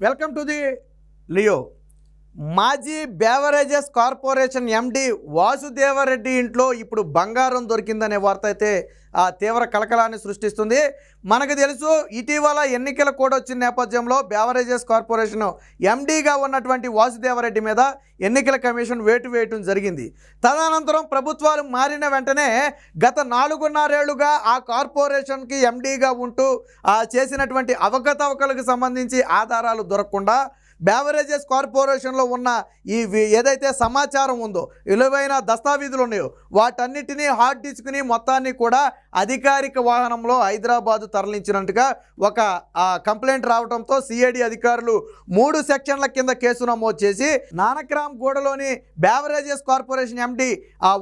Welcome to the Leo. మాజీ beverages corporation MD Vasudevareddy ఇంట్లో ఇప్పుడు బంగారం దొరికిందనే వార్త అయితే తీవ్ర కలకలాన్ని సృష్టిస్తుంది. మనకు తెలుసు, ఇటీవల ఎన్నికల కోడ్ వచ్చిన నేపథ్యంలో బేవరేజెస్ కార్పొరేషన్ ఎండీగా ఉన్నటువంటి వాసుదేవరెడ్డి మీద ఎన్నికల కమిషన్ వేటు వేయటం జరిగింది. తదనంతరం ప్రభుత్వాలు మారిన వెంటనే గత 4.5 ఏళ్లుగా ఆ కార్పొరేషన్కి ఎండీగా ఉంటూ చేసినటువంటి అవకతవకలకు సంబంధించి ఆధారాలు దొరకకుండా బేవరేజెస్ కార్పొరేషన్లో ఉన్న ఈ ఏదైతే సమాచారం ఉందో, విలువైన దస్తావేజులు ఉన్నాయో, వాటన్నిటినీ హార్డ్ డిస్క్ని మొత్తాన్ని కూడా అధికారిక వాహనంలో హైదరాబాద్ తరలించినట్టుగా ఒక కంప్లైంట్ రావడంతో సిఐడి అధికారులు 3 సెక్షన్ల కింద కేసు నమోదు చేసి నానక్రామ్ గూడలోని బేవరేజెస్ కార్పొరేషన్ ఎండి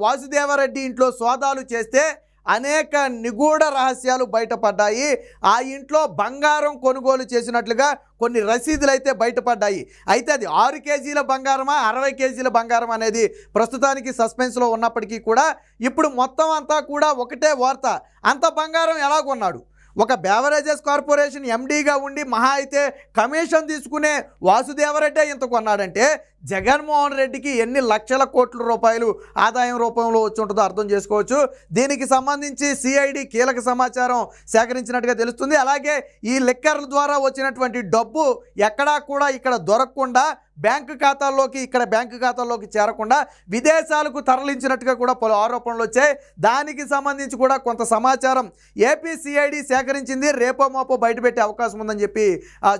వాసుదేవరెడ్డి ఇంట్లో సోదాలు చేస్తే అనేక నిగూఢ రహస్యాలు బయటపడ్డాయి. ఆ ఇంట్లో బంగారం కొనుగోలు చేసినట్లుగా కొన్ని రసీదులు అయితే బయటపడ్డాయి. అయితే అది 6 కేజీల బంగారమా 60 కేజీల బంగారం అనేది ప్రస్తుతానికి సస్పెన్స్లో ఉన్నప్పటికీ కూడా ఇప్పుడు మొత్తం అంతా కూడా ఒకటే వార్త. అంత బంగారం ఎలా కొన్నాడు? ఒక బేవరేజెస్ కార్పొరేషన్ ఎండీగా ఉండి మహా అయితే కమిషన్ తీసుకునే వాసుదేవరెడ్డి ఇంత కొన్నాడంటే జగన్మోహన్ రెడ్డికి ఎన్ని లక్షల కోట్ల రూపాయలు ఆదాయం రూపంలో వచ్చి ఉంటుందో అర్థం చేసుకోవచ్చు. దీనికి సంబంధించి సిఐడి కీలక సమాచారం సేకరించినట్టుగా తెలుస్తుంది. అలాగే ఈ లిక్కర్ల ద్వారా వచ్చినటువంటి డబ్బు ఎక్కడా కూడా ఇక్కడ దొరకకుండా బ్యాంకు ఖాతాల్లోకి చేరకుండా విదేశాలకు తరలించినట్టుగా కూడా పలు ఆరోపణలు వచ్చాయి. దానికి సంబంధించి కూడా కొంత సమాచారం ఏపీ సిఐడి సేకరించింది. రేపో మాపో బయటపెట్టే అవకాశం ఉందని చెప్పి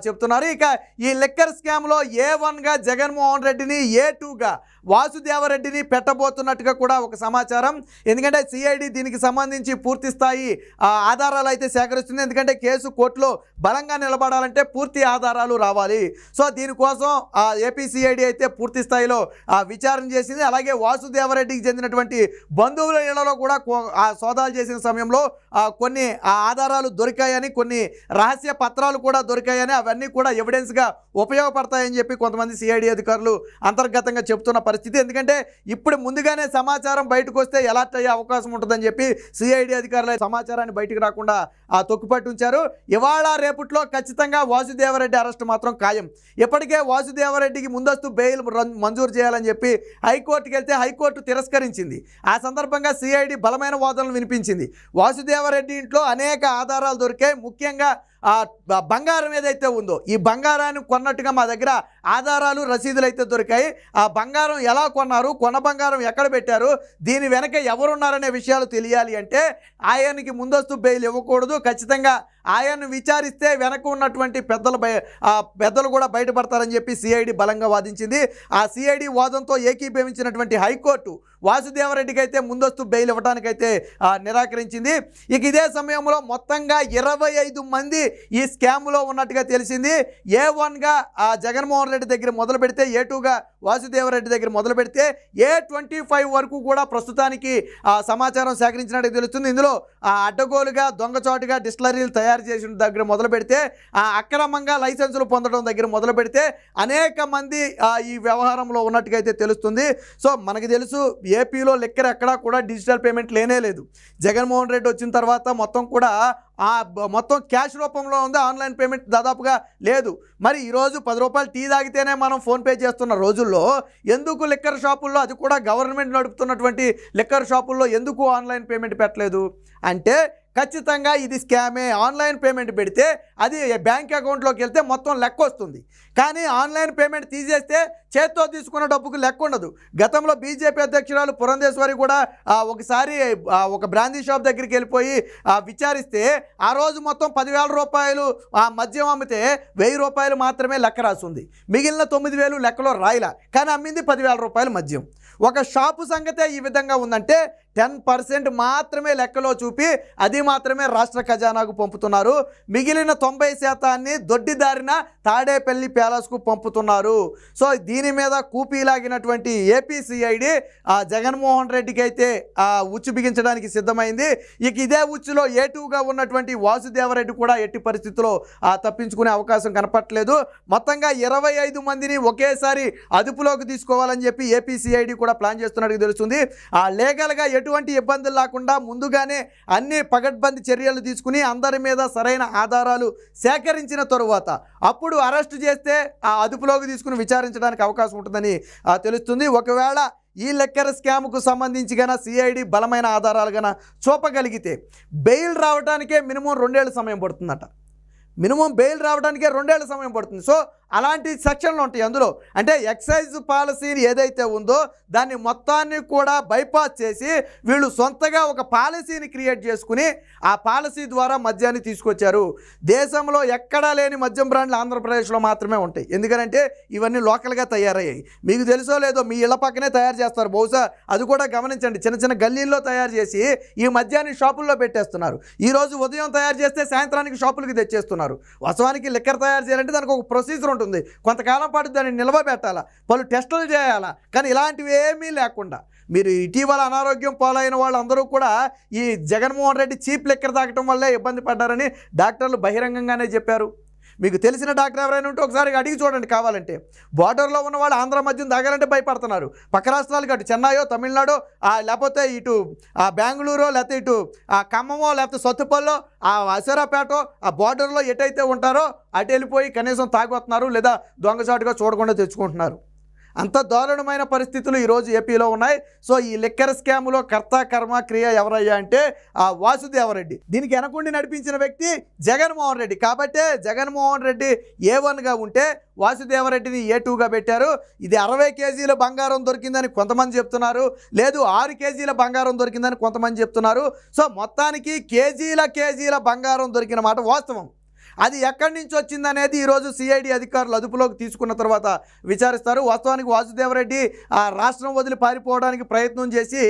చెప్తున్నారు. ఇక ఈ లిక్కర్ స్కామ్లో A1గా జగన్మోహన్ రెడ్డిని, A2గా వాసుదేవరెడ్డిని పెట్టబోతున్నట్టుగా కూడా ఒక సమాచారం. ఎందుకంటే సిఐడి దీనికి సంబంధించి పూర్తి స్థాయి ఆధారాలు అయితే సేకరిస్తుంది. ఎందుకంటే కేసు కోర్టులో బలంగా నిలబడాలంటే పూర్తి ఆధారాలు రావాలి. సో దీనికోసం ఏపీ సిఐడి అయితే పూర్తి స్థాయిలో విచారణ చేసింది. అలాగే వాసుదేవరెడ్డికి చెందినటువంటి బంధువుల ఇళ్లలో కూడా సోదాలు చేసిన సమయంలో కొన్ని ఆధారాలు దొరికాయని, కొన్ని రహస్య పత్రాలు కూడా దొరికాయని, అవన్నీ కూడా ఎవిడెన్స్గా ఉపయోగపడతాయని చెప్పి కొంతమంది సిఐడి అధికారులు అంతర్గతంగా చెప్తున్న పరిస్థితి. ఎందుకంటే ఇప్పుడు ముందుగానే సమాచారం బయటకు వస్తే ఎలర్ట్ అయ్యే అవకాశం ఉంటుందని చెప్పి సిఐడి అధికారులు సమాచారాన్ని బయటకు రాకుండా తొక్కుపట్టి ఉంచారు. ఇవాళ రేపట్లో ఖచ్చితంగా వాసుదేవరెడ్డి అరెస్ట్ మాత్రం ఖాయం. ఇప్పటికే వాసుదేవరెడ్డికి ముందస్తు బెయిల్ మంజూరు చేయాలని చెప్పి హైకోర్టుకి వెళ్తే హైకోర్టు తిరస్కరించింది. ఆ సందర్భంగా సిఐడి బలమైన వాదనలు వినిపించింది. వాసుదేవరెడ్డి ఇంట్లో అనేక ఆధారాలు దొరికాయి. ముఖ్యంగా బంగారం ఏదైతే ఉందో, ఈ బంగారాన్ని కొన్నట్టుగా మా దగ్గర ఆధారాలు, రసీదులు అయితే దొరికాయి. ఆ బంగారం ఎలా కొన్నారు, కొన్న బంగారం ఎక్కడ పెట్టారు, దీని వెనక ఎవరున్నారనే విషయాలు తెలియాలి అంటే ఆయనకి ముందస్తు బెయిల్ ఇవ్వకూడదు. ఖచ్చితంగా ఆయన్ను విచారిస్తే వెనక ఉన్నటువంటి పెద్దలు కూడా బయటపడతారని చెప్పి సిఐడి బలంగా వాదించింది. ఆ సిఐడి వాదంతో ఏకీభవించినటువంటి హైకోర్టు వాసుదేవరెడ్డికి అయితే ముందస్తు బెయిల్ ఇవ్వడానికైతే నిరాకరించింది. ఇక ఇదే సమయంలో మొత్తంగా 25 మంది ఈ స్కామ్లో ఉన్నట్టుగా తెలిసింది. A1గా జగన్మోహన్ రెడ్డి దగ్గర మొదలు పెడితే, A2గా వాసుదేవరెడ్డి దగ్గర మొదలు పెడితే A25 వరకు కూడా ప్రస్తుతానికి సమాచారం సేకరించినట్టు తెలుస్తుంది. ఇందులో అడ్డగోలుగా దొంగచాటుగా డిస్టిలరీలు తయారు చేసిన దగ్గర మొదలు పెడితే, అక్రమంగా లైసెన్సులు పొందడం దగ్గర మొదలు పెడితే అనేక మంది ఈ వ్యవహారంలో ఉన్నట్టుగా అయితే తెలుస్తుంది. సో మనకు తెలుసు, ఏపీలో లిక్కర్ ఎక్కడా కూడా డిజిటల్ పేమెంట్ లేనే లేదు. జగన్మోహన్ రెడ్డి వచ్చిన తర్వాత మొత్తం క్యాష్ రూపంలో ఉంది. ఆన్లైన్ పేమెంట్ దాదాపుగా లేదు. మరి ఈరోజు 10 రూపాయలు టీ తాగితేనే మనం ఫోన్పే చేస్తున్న రోజుల్లో ఎందుకు లిక్కర్ షాపుల్లో, అది కూడా గవర్నమెంట్ నడుపుతున్నటువంటి లిక్కర్ షాపుల్లో ఎందుకు ఆన్లైన్ పేమెంట్ పెట్టలేదు అంటే ఖచ్చితంగా ఇది స్కామే. ఆన్లైన్ పేమెంట్ పెడితే అది బ్యాంక్ అకౌంట్లోకి వెళ్తే మొత్తం లెక్క వస్తుంది. కానీ ఆన్లైన్ పేమెంట్ తీసేస్తే చేత్తో తీసుకున్న డబ్బుకు లెక్క ఉండదు. గతంలో బీజేపీ అధ్యక్షురాలు పురంధేశ్వరి కూడా ఒకసారి ఒక బ్రాందీ షాప్ దగ్గరికి వెళ్ళిపోయి విచారిస్తే ఆ రోజు మొత్తం 10,000 రూపాయలు మద్యం అమ్మితే 1,000 రూపాయలు మాత్రమే లెక్క రాస్తుంది. మిగిలిన 9,000 లెక్కలో రాయలా. కానీ అమ్మింది 10,000 రూపాయలు మద్యం. ఒక షాపు సంగతే ఈ విధంగా ఉందంటే 10% మాత్రమే లెక్కలో చూపి అది మాత్రమే రాష్ట్ర ఖజానాకు పంపుతున్నారు. మిగిలిన 90% దొడ్డిదారిన తాడేపల్లి ప్యాలెస్కు పంపుతున్నారు. సో దీని మీద కూపీలాగినటువంటి ఏపీ సిఐడి జగన్మోహన్ రెడ్డికి అయితే ఉచ్చు బిగించడానికి సిద్ధమైంది. ఇక ఇదే ఉచ్చులో A2గా ఉన్నటువంటి వాసుదేవరెడ్డి కూడా ఎట్టి పరిస్థితుల్లో తప్పించుకునే అవకాశం కనపట్లేదు. మొత్తంగా 25 మందిని ఒకేసారి అదుపులోకి తీసుకోవాలని చెప్పి ఏపీ సిఐడి కూడా ప్లాన్ చేస్తున్నట్టు తెలుస్తుంది. లీగల్గా ఎటువంటి ఇబ్బందులు లేకుండా ముందుగానే అన్ని పగడ్బందీ చర్యలు తీసుకుని అందరి మీద సరైన ఆధారాలు సేకరించిన తరువాత అప్పుడు అరెస్టు చేస్తే ఆ అదుపులోకి తీసుకుని విచారించడానికి అవకాశం ఉంటుందని తెలుస్తుంది. ఒకవేళ ఈ లిక్కర్ స్కామ్కు సంబంధించి గన సిఐడి బలమైన ఆధారాలు గన చూపగలిగితే బెయిల్ రావడానికే మినిమం 2 ఏళ్ల సమయం పడుతుందట. మినిమం బెయిల్ రావడానికే 2 ఏళ్ల సమయం పడుతుంది. సో అలాంటి సెక్షన్లు ఉంటాయి అందులో. అంటే ఎక్సైజ్ పాలసీని ఏదైతే ఉందో దాన్ని మొత్తాన్ని కూడా బైపాస్ చేసి వీళ్ళు సొంతగా ఒక పాలసీని క్రియేట్ చేసుకుని ఆ పాలసీ ద్వారా మద్యాన్ని తీసుకొచ్చారు. దేశంలో ఎక్కడా లేని మద్యం బ్రాండ్లు ఆంధ్రప్రదేశ్లో మాత్రమే ఉంటాయి. ఎందుకంటే ఇవన్నీ లోకల్గా తయారయ్యాయి. మీకు తెలుసో లేదో మీ ఇళ్ల పక్కనే తయారు చేస్తారు. బహుశా అది కూడా గమనించండి. చిన్న చిన్న గల్లీల్లో తయారు చేసి ఈ మద్యాన్ని షాపుల్లో పెట్టేస్తున్నారు. ఈరోజు ఉదయం తయారు చేస్తే సాయంత్రానికి షాపులకి తెచ్చేస్తున్నారు. వాస్తవానికి లిక్కర్ తయారు చేయాలంటే దానికి ఒక ప్రొసీజర్ ఉంటుంది. కొంతకాలం పాటు దాన్ని నిలవబెట్టాలా, పలు టెస్టులు చేయాలా. కానీ ఇలాంటివి ఏమీ లేకుండా మీరు ఇటీవల అనారోగ్యం పాలైన వాళ్ళందరూ కూడా ఈ జగన్మోహన్ రెడ్డి చీప్ లిక్కర్ తాగటం వల్లే ఇబ్బంది పడ్డారని డాక్టర్లు బహిరంగంగానే చెప్పారు. మీకు తెలిసిన డాక్టర్ ఎవరైనా ఉంటే ఒకసారి అడిగి చూడండి. కావాలంటే బోర్డర్లో ఉన్న వాళ్ళు ఆంధ్ర మద్యం తాగాలంటే భయపడుతున్నారు. పక్క రాష్ట్రాలకు అటు చెన్నైయో తమిళనాడో లేకపోతే ఇటు బెంగళూరో లేకపోతే ఇటు ఖమ్మమో లేకపోతే సత్తుపల్లో అసరాపేటో ఆ బోర్డర్లో ఎటైతే ఉంటారో అటు వెళ్ళిపోయి కనీసం తాగొస్తున్నారు లేదా దొంగచాటుగా చూడకుండా తెచ్చుకుంటున్నారు. అంత దారుణమైన పరిస్థితులు ఈరోజు ఏపీలో ఉన్నాయి. సో ఈ లిక్కర్ స్కామ్లో కర్త కర్మ క్రియ ఎవరయ్యా అంటే వాసుదేవరెడ్డి. దీనికి వెనకుండి నడిపించిన వ్యక్తి జగన్మోహన్ రెడ్డి. కాబట్టే జగన్మోహన్ రెడ్డి A1గా ఉంటే వాసుదేవరెడ్డిని A2గా పెట్టారు. ఇది 60 కేజీల బంగారం దొరికిందని కొంతమంది చెప్తున్నారు. లేదు 6 కేజీల బంగారం దొరికిందని కొంతమంది చెప్తున్నారు. సో మొత్తానికి కేజీల బంగారం దొరికిన మాట వాస్తవం. అది ఎక్కడి నుంచి వచ్చిందనేది ఈరోజు సిఐడి అధికారులు అదుపులోకి తీసుకున్న తర్వాత విచారిస్తారు. వాస్తవానికి వాసుదేవరెడ్డి రాష్ట్రం వదిలి పారిపోవడానికి ప్రయత్నం చేసి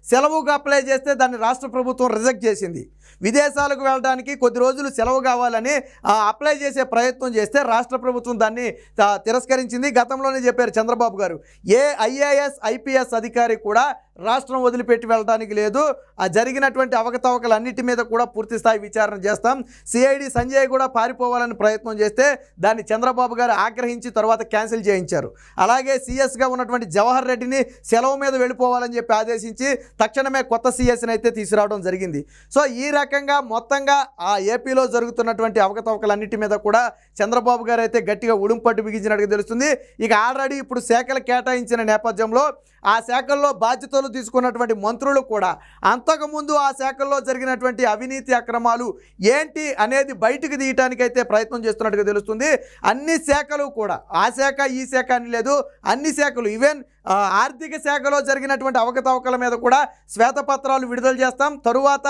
సెలవుగా అప్లై చేస్తే దాన్ని రాష్ట్ర ప్రభుత్వం రిజెక్ట్ చేసింది. విదేశాలకు వెళ్ళడానికి కొద్ది రోజులు సెలవు కావాలని అప్లై చేసే ప్రయత్నం చేస్తే రాష్ట్ర ప్రభుత్వం దాన్ని తిరస్కరించింది. గతంలోనే చెప్పారు చంద్రబాబు గారు, ఏ IAS IPS అధికారి కూడా రాష్ట్రం వదిలిపెట్టి వెళ్ళడానికి లేదు. ఆ జరిగినటువంటి అవకతవకలన్నిటి మీద కూడా పూర్తి స్థాయి విచారణ చేస్తాం. సిఐడి సంజయ్ కూడా పారిపోవాలని ప్రయత్నం చేస్తే దాన్ని చంద్రబాబు గారు ఆగ్రహించి తర్వాత క్యాన్సిల్ చేయించారు. అలాగే సిఎస్గా ఉన్నటువంటి జవహర్ రెడ్డిని సెలవు మీద వెళ్ళిపోవాలని చెప్పి ఆదేశించి తక్షణమే కొత్త సిఎస్ని అయితే తీసుకురావడం జరిగింది. సో ఈ రకంగా మొత్తంగా ఆ ఏపీలో జరుగుతున్నటువంటి అవకతవకలన్నిటి మీద కూడా చంద్రబాబు గారు అయితే గట్టిగా ఉడుంపట్టు బిగించినట్టుగా తెలుస్తుంది. ఇక ఆల్రెడీ ఇప్పుడు శాఖలు కేటాయించిన నేపథ్యంలో ఆ శాఖల్లో బాధ్యతలు తీసుకున్నటువంటి మంత్రులు కూడా అంతకుముందు ఆ శాఖల్లో జరిగినటువంటి అవినీతి అక్రమాలు ఏంటి అనేది బయటకు తీయటానికైతే ప్రయత్నం చేస్తున్నట్టుగా తెలుస్తుంది. అన్ని శాఖలు కూడా ఆ శాఖ ఈ శాఖ అని లేదు, అన్ని శాఖలు ఈవెన్ ఆర్థిక శాఖలో జరిగినటువంటి అవకతవకల మీద కూడా శ్వేతపత్రాలు విడుదల చేస్తాం. తరువాత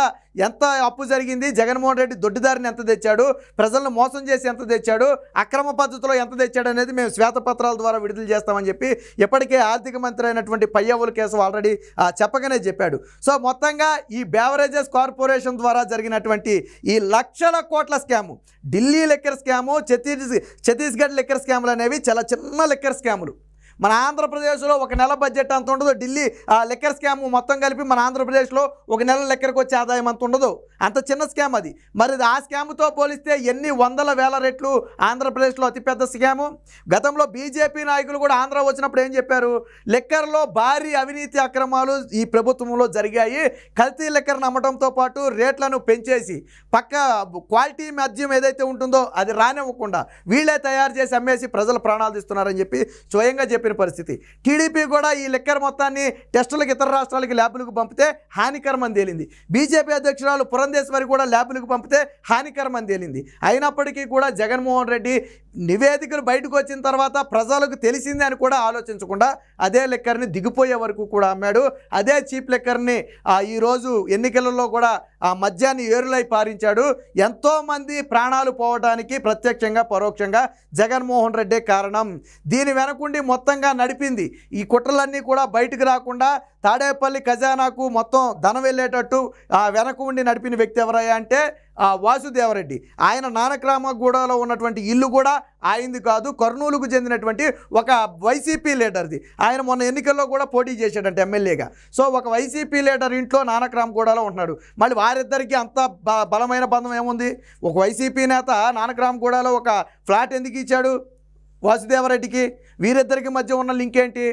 ఎంత అప్పు జరిగింది, జగన్మోహన్ రెడ్డి దొడ్డిదారిని ఎంత తెచ్చాడు, ప్రజలను మోసం చేసి ఎంత తెచ్చాడు, అక్రమ పద్ధతిలో ఎంత తెచ్చాడు అనేది మేము శ్వేతపత్రాల ద్వారా విడుదల చేస్తామని చెప్పి ఇప్పటికే ఆర్థిక మంత్రి అయినటువంటి పయ్యవుల కేసు ఆల్రెడీ చెప్పగానే చెప్పాడు. సో మొత్తంగా ఈ బెవరేజెస్ కార్పొరేషన్ ద్వారా జరిగినటువంటి ఈ లక్షల కోట్ల scam, Delhi liquor scam, Chhattisgarh liquor స్కాములు అనేవి చాలా చిన్న లిక్కర్ స్కాములు. మన ఆంధ్రప్రదేశ్లో ఒక నెల బడ్జెట్ అంత ఉండదు. ఢిల్లీ లిక్కర్ స్కామ్ మొత్తం కలిపి మన ఆంధ్రప్రదేశ్లో ఒక నెల లిక్కర్కి వచ్చే ఆదాయం అంత ఉండదు. అంత చిన్న స్కామ్ అది. మరి ఆ స్కామ్తో పోలిస్తే ఎన్ని వందల వేల రెట్లు ఆంధ్రప్రదేశ్లో అతిపెద్ద స్కాము. గతంలో బీజేపీ నాయకులు కూడా ఆంధ్ర వచ్చినప్పుడు ఏం చెప్పారు, లిక్కర్లో భారీ అవినీతి అక్రమాలు ఈ ప్రభుత్వంలో జరిగాయి, కల్తీ లిక్కర్ నమ్మడంతో పాటు రేట్లను పెంచేసి పక్క క్వాలిటీ మద్యం ఏదైతే ఉంటుందో అది రానివ్వకుండా వీళ్ళే తయారు చేసి అమ్మేసి ప్రజల ప్రాణాలు తీస్తున్నారని చెప్పి స్వయంగా చెప్పిన పరిస్థితి. టీడీపీ కూడా ఈ లిక్కర్ మొత్తాన్ని టెస్టులకు ఇతర రాష్ట్రాలకి ల్యాబులకు పంపితే హానికరమని తేలింది. బీజేపీ అధ్యక్షురాలు పురంధేశ్వరి కూడా ల్యాబులకు పంపితే హానికరమని తేలింది. అయినప్పటికీ కూడా జగన్మోహన్ రెడ్డి నివేదికలు బయటకు వచ్చిన తర్వాత ప్రజలకు తెలిసింది అని కూడా ఆలోచించకుండా అదే లిక్కర్ని దిగిపోయే వరకు కూడా అమ్మాడు. అదే చీప్ లిక్కర్ని ఈరోజు ఎన్నికలలో కూడా ఆ మద్యాన్ని ఏరులై పారించాడు. ఎంతోమంది ప్రాణాలు పోవడానికి ప్రత్యక్షంగా పరోక్షంగా జగన్మోహన్ రెడ్డే కారణం. దీని వెనకుండి మొత్తంగా నడిపింది ఈ కుట్రలన్నీ కూడా బయటకు రాకుండా తాడేపల్లి ఖజానాకు మొత్తం ధనం వెళ్ళేటట్టు వెనక ఉండి నడిపిన వ్యక్తి ఎవరయ్యా అంటే వాసుదేవరెడ్డి. ఆయన నానక్రామగూడలో ఉన్నటువంటి ఇల్లు కూడా ఆయనది కాదు, కర్నూలుకు చెందినటువంటి ఒక వైసీపీ లీడర్ది. ఆయన మొన్న ఎన్నికల్లో కూడా పోటీ చేశాడంటే ఎమ్మెల్యేగా. సో ఒక వైసీపీ లీడర్ ఇంట్లో నానక్రామగూడలో ఉంటున్నాడు. మళ్ళీ వారిద్దరికీ అంత బలమైన బంధం ఏముంది? ఒక వైసీపీ నేత నానక్రామగూడలో ఒక ఫ్లాట్ ఎందుకు ఇచ్చాడు వాసుదేవరెడ్డికి? వీరిద్దరికి మధ్య ఉన్న లింక్ ఏంటి?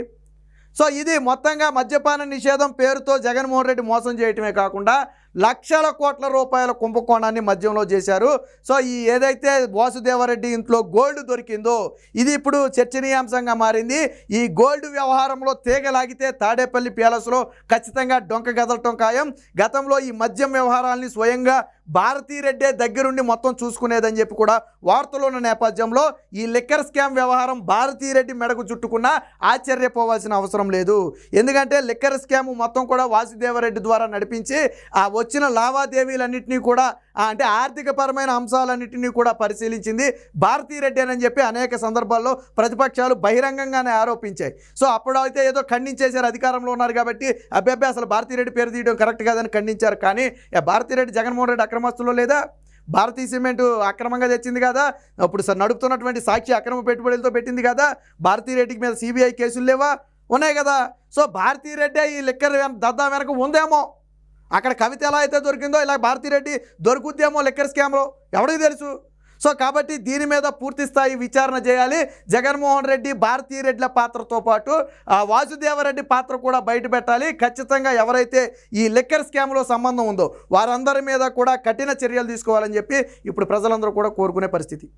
సో ఇది మొత్తంగా మద్యపాన నిషేధం పేరుతో జగన్మోహన్ రెడ్డి మోసం చేయటమే కాకుండా లక్షల కోట్ల రూపాయల కుంభకోణాన్ని మద్యంలో చేశారు. సో ఈ ఏదైతే వాసుదేవరెడ్డి ఇంట్లో గోల్డ్ దొరికిందో ఇది ఇప్పుడు చర్చనీయాంశంగా మారింది. ఈ గోల్డ్ వ్యవహారంలో తీగలాగితే తాడేపల్లి ప్యాలెస్లో ఖచ్చితంగా డొంక గదలటం ఖాయం. గతంలో ఈ మద్యం వ్యవహారాల్ని స్వయంగా భారతీరెడ్డే దగ్గరుండి మొత్తం చూసుకునేదని చెప్పి కూడా వార్తలు ఉన్న నేపథ్యంలో ఈ లిక్కర్ స్కామ్ వ్యవహారం భారతీరెడ్డి మెడకు చుట్టుకున్నా ఆశ్చర్యపోవాల్సిన అవసరం లేదు. ఎందుకంటే లిక్కర్ స్కామ్ మొత్తం కూడా వాసుదేవరెడ్డి ద్వారా నడిపించి ఆ వచ్చిన లావాదేవీలన్నింటినీ కూడా అంటే ఆర్థికపరమైన అంశాలన్నింటినీ కూడా పరిశీలించింది భారతీరెడ్డి అని చెప్పి అనేక సందర్భాల్లో ప్రతిపక్షాలు బహిరంగంగానే ఆరోపించాయి. సో అప్పుడైతే ఏదో ఖండించేశారు, అధికారంలో ఉన్నారు కాబట్టి అబ్బాయి అసలు భారతీరెడ్డి పేరు తీయడం కరెక్ట్ కాదని ఖండించారు. కానీ భారతీరెడ్డి జగన్మోహన్ రెడ్డి అక్రమస్తులో లేదా? భారతీయ సిమెంట్ అక్రమంగా తెచ్చింది కదా, ఇప్పుడు నడుపుతున్నటువంటి సాక్షి అక్రమ పెట్టుబడులతో పెట్టింది కదా, భారతీరెడ్డికి మీద సిబిఐ కేసులు లేవా? ఉన్నాయి కదా. సో భారతీరెడ్డి ఈ లిక్కర్ దద్దా వెనక ఉందేమో, అక్కడ కవిత ఎలా అయితే దొరికిందో ఇలా భారతీరెడ్డి దొరుకుద్దేమో లిక్కర్ స్కామ్లో, ఎవరికి తెలుసు. సో కాబట్టి దీని మీద పూర్తి స్థాయి విచారణ చేయాలి. జగన్మోహన్ రెడ్డి భారతీరెడ్డిల పాత్రతో పాటు వాసుదేవరెడ్డి పాత్ర కూడా బయట పెట్టాలి. ఖచ్చితంగా ఎవరైతే ఈ లిక్కర్ స్కామ్లో సంబంధం ఉందో వారందరి మీద కూడా కఠిన చర్యలు తీసుకోవాలని చెప్పి ఇప్పుడు ప్రజలందరూ కూడా కోరుకునే పరిస్థితి.